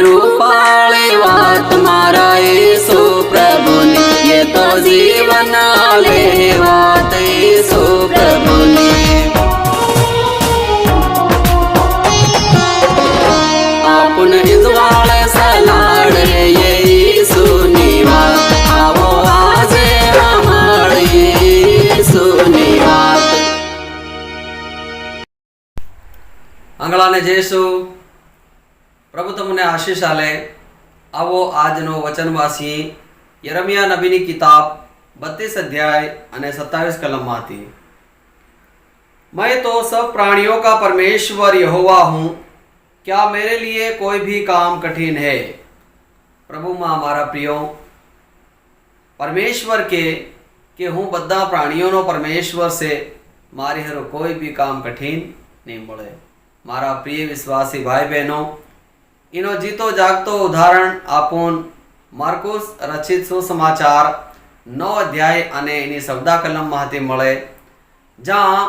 रूपाली बात मारा यीशु प्रभु ने, ये तो जीवन आले बात यीशु प्रभु ने। अपन इजवाल सलाड़ ये यीशु नी बात, आवो आजे हमारी यीशु नी बात। આંગળાને જઈશુ પ્રભુ તમને આશીષ આલે। આવો આજનો વચન વાસી યરમિયા નબીની કિતાબ 32 અધ્યાય અને 27 કલમમાંથી। मैं तो सब प्राणियों का परमेश्वर यहोवा हूँ, क्या मेरे लिए कोई भी काम कठिन है। प्रभु में मारा प्रियो परमेश्वर के हूँ बधा प्राणियों परमेश्वर से मारी हरो कोई भी काम कठिन नहीं મળે। मारा प्रिय विश्वासी भाई बहनों, इनो जीतो जागतो उदाहरण आपुन मार्कुस रचित सुसमाचार 9 अध्याय अने एनी शब्दा कलम माहती मळे, जहाँ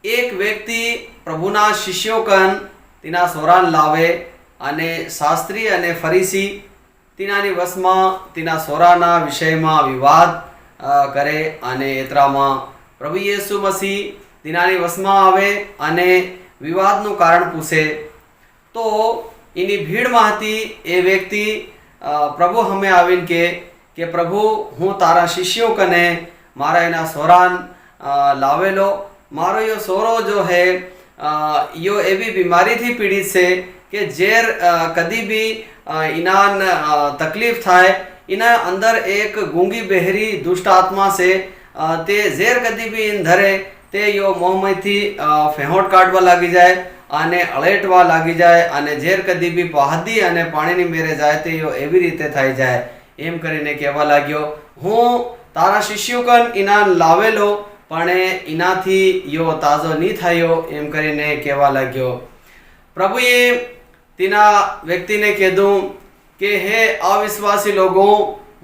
एक व्यक्ति प्रभुना शिष्यों कन तीना सोरान लावे अने शास्त्री अने फरीसी तीनानी वसमा तीना सोराना विषय में विवाद करे अने एतरामा प्रभु येसु मसीह तीनानी वसमा आवे अने विवादनु कारण पूछे। तो इनी भीड़ माहती ए व्यक्ति प्रभु हमें आवीन के प्रभु हूँ तारा शिष्यों कने मारा एना सोरान लावेलो, मारो यो सोरो जो है यो एवी बीमारी थी पीड़ित से कि जेर कदी भी इनान तकलीफ थाय, इना अंदर एक गूंगी बहरी दुष्ट आत्मा से ते जेर कदी भी इन धरे ते यो मोहमय थी फेहोट काढवा लागी जाए अने अळेटवा लागी जाए अने जेर कदी भी पहादी अने पाणीनी मेरे जाए ते यो एवी रीते थाई जाए। एम करीने कहेवा लाग्यो, हूँ तारा शिष्यो कन इनान लावेलो पण इनाथी यो ताजो नी थायो। एम करीने कहेवा लाग्यो। प्रभुए तीना व्यक्ति ने कीधुं के हे अविश्वासी लोगों,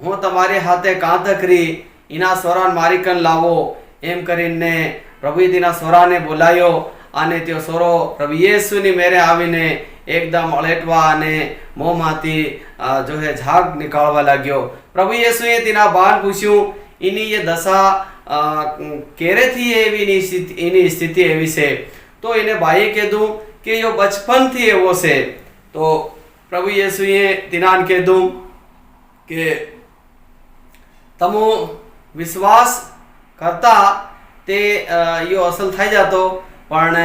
हूँ तमारे हाथे कां तकरी इना सोरान मारी कन लावो। एम करीने प्रभुए तीना सोरा ने बोलायो अने त्यो सोरो प्रभु येसुनी मेरे आवीने एकदम अळेटवा अने मोहमांथी जो है झाग निकाळवा लाग्यो। प्रभु येसुए तीना बान पूछ्યું इनी ये दशा केरे थी एवी इनी स्थिति एवी से। तो इने बाई कीधुं के यो बचपन थी एवो से। तो प्रभु येसुए तीनान कीधुं के तमो विश्वास करता ते यो असल थई जातो, पण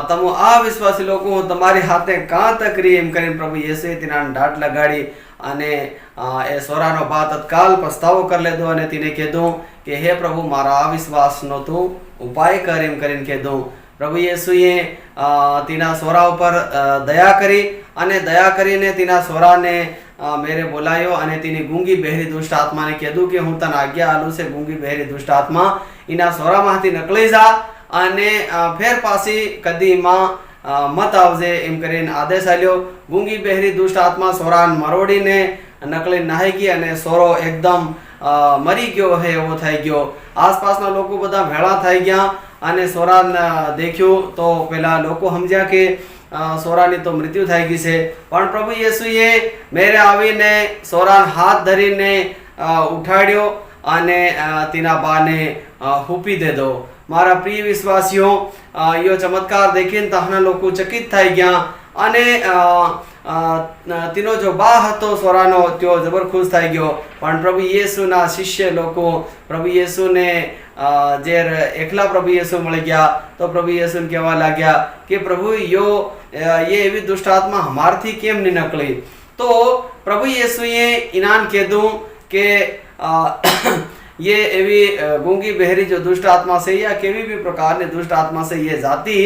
तमो अविश्वासी लोगों तमारी हाथे कां तकरी। एम करीने प्रभु येसुए तीनाने डांट लगाड़ी अने ए सोरानो बा तत्काल पछतावो कर लेदो अने तीने कीधुं के हे प्रभु मारा अविश्वासनो तू उपाय कर। एम करीने कीधुं। प्रभु येसुए तीना सोरा उपर दया करी अने दया करीने तीना सोराने मेरे बोलायो अने तीनी गूंगी बहरी दुष्ट आत्मा ने कीधुं के हूँ तने आज्ञा आलू से गूंगी बहरी दुष्ट आत्मा इना सोरा मांथी नकळी जा अने फेर पासी कदी मां मत आवजे। एम करीने आदेश आल्यो। गूंगी बहरी दुष्ट आत्मा सोरान मरोड़ीने नकली नाही गई अने सोरो एकदम मरी गयो है एवो थई गयो। आसपासना लोको बधा भेळा थई गया अने सोरान देख्यो तो पेला लोको समझ्या के सोरानी तो मृत्यु थई गई छे। पण प्रभु येसुए मेरे आवीने सोरान हाथ धरीने उठाड्यो अने तीना बाने हुपी दे दो। मारा प्रिय विश्वासीओ, यो चमत्कार देखीने तहना लोको चकित थई गया अने तीनो जो बा हतो सोरानो त्यो जबर खुश थई गयो। पण प्रभु येसुना शिष्य लोको प्रभु येसु ने जेर एकला प्रभु येसु मळी गया तो प्रभु येसु कहेवा लाग्या कि प्रभु ये एवी दुष्ट आत्मा हमारथी केम नहीं नकली। तो प्रभु येसुए इनान कीधुं के ये एवी गूंगी बहरी जो दुष्ट आत्मा से या केवी भी प्रकार ने दुष्ट आत्मा से ये जाति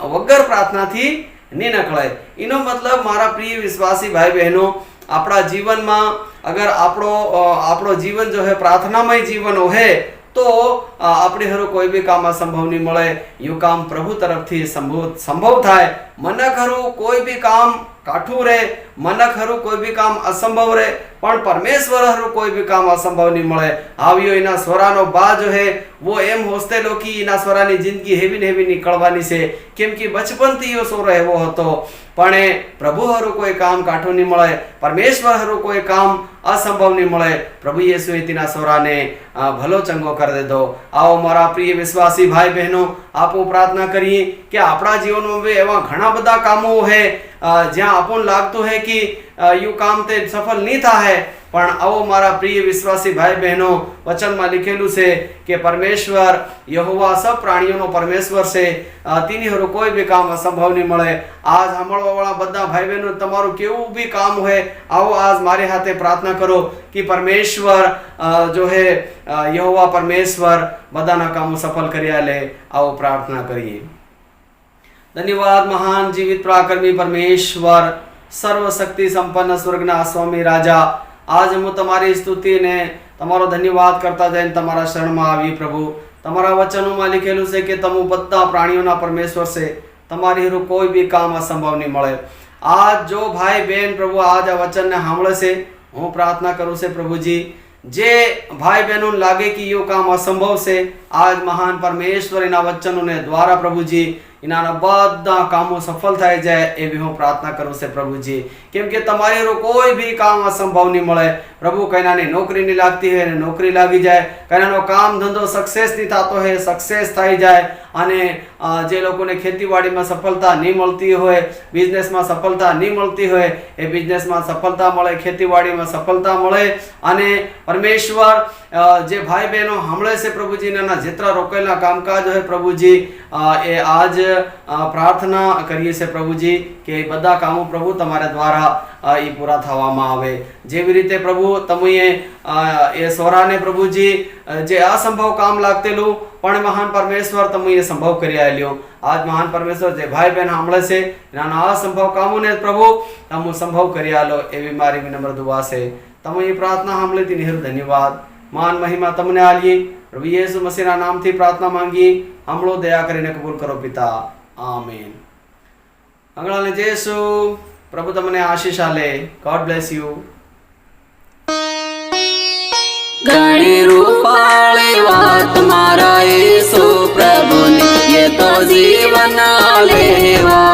वगर प्रार्थना थी नहीं नकळे। इनो मतलब मारा प्रिय विश्वासी भाई बहनों, अपना जीवन में अगर आपणो जीवन जो है प्रार्थनामय जीवन होए तो अपने हरो कोई भी काम असंभव नहीं मळे। यो काम प्रभु तरफ थी संभव थाय। મને ખરું કોઈ બી કામ કાઠું રહે, મને ખરું કોઈ બી કામ અસંભવ રહે, પણ પરમેશ્वर हरु कोई भी काम असंभव नहीं મળે। આવ્યો એના સ્વરાનો બાજ હે वो એમ હોસ્તેલો કે એના સ્વરાની જિંદગી હેવી ને હેવી નીકળવાની છે, કેમ કે બચપનથી એવો સોરો એવો હતો। પણ એ પ્રભુ હરુ કોઈ કામ કાઠું નહીં મળે, પરમેશ્વર હરુ કોઈ કામ असंभव नहीं મળે। प्रभु यीशु तेना सोराने भलो चंगो कर दे दो। आओ मारा प्रिय विश्वासी भाई बहनों, आपो प्रार्थना करिए कि अपना जीवन में भी एवं घना बधा कामों है ज्यां आपन लागतो है कि यू काम ते सफल नहीं था है, पण आओ मारा प्रिय विश्वासी भाई बहनों, वचन में लिखेलू से कि परमेश्वर यहोवा सब प्राणियों नो परमेश्वर से, तीनी हरो कोई भी काम असंभव नहीं મળે। आज સાંભળવા વાળા બધા ભાઈ બહેનો તમારું કેવું भी काम है, आओ आज मारे हाथे प्रार्थना करो कि परमेश्वर जो है यहोवा परमेश्वर बधाना कामों सफल करिया ले। आओ प्रार्थना करिए। धन्यवाद महान जीवित पराक्रमी परमेश्वर, सर्वशक्ति संपन्न स्वर्गना स्वामी राजा, आज हूँ तमारी स्तुति ने तमारो धन्यवाद करता जाए तमारा शरण में आवी। प्रभु तमारा वचनों में लिखेलू से कि तमु बधा प्राणियों परमेश्वर से तमारी हरु कोई भी काम असंभव नहीं મળે। आज जो भाई बहन प्रभु आज आ वचन ने सांभळे से, हूँ प्रार्थना करूँ से प्रभु जी, जे भाई बहनों लागे कि यो काम असंभव से, आज महान परमेश्वर इना वचनों ने द्वारा प्रभु जी इना बधा कामों सफल थाई जाए एवी हूँ प्रार्थना करूँ से प्रभु जी, केम के तमारे कोई भी काम असंभव नहीं મળે। प्रभु कईना ने नौकरी नहीं लागती है, नौकरी लागी जाए, कईना काम धंधो सक्सेस नहीं थातो है, सक्सेस थई जाए, अने जे लोकोने खेतीवाड़ी में सफलता नहीं મળતી હોય, बिजनेस में सफलता नहीं મળતી હોય, ए बिजनेस में सफलता મળે, खेतीवाड़ी में सफलता મળે। अने परमेश्वर जे भाई बहनों हमले से प्रभु जी ने जितना रोकेला कामकाज है प्रभु जी ए आज प्रार्थना करिए से प्रभु जी के बधा कामों प्रभु तमारे द्वारा ये पूरा थवामां आवे। जेवी रीते प्रभु तमे ए सोराने प्रभु जी जे असंभव काम लागतेलू पण महान परमेश्वर तमे ये संभव करी आल्यो। आज महान परमेश्वर जे भाई बहन हमले से नाना असंभव कामों ने प्रभु तमु संभव करी आलो एवी मारी विनम्र दुआ से तमे ये प्रार्थना हमले ती निहर धन्यवाद मान महिमा तमने आलिए। प्रभु यीशु मसीह ना नाम थी प्रार्थना मांगी, हमलो दया करीने कबूल करो पिता, आमीन। अंगळाने जेसु प्रभु तमने आशीष आले। God bless you. घणी रूपाळी वात मारा येसु प्रभुनी, ये तो जीवन लेवा।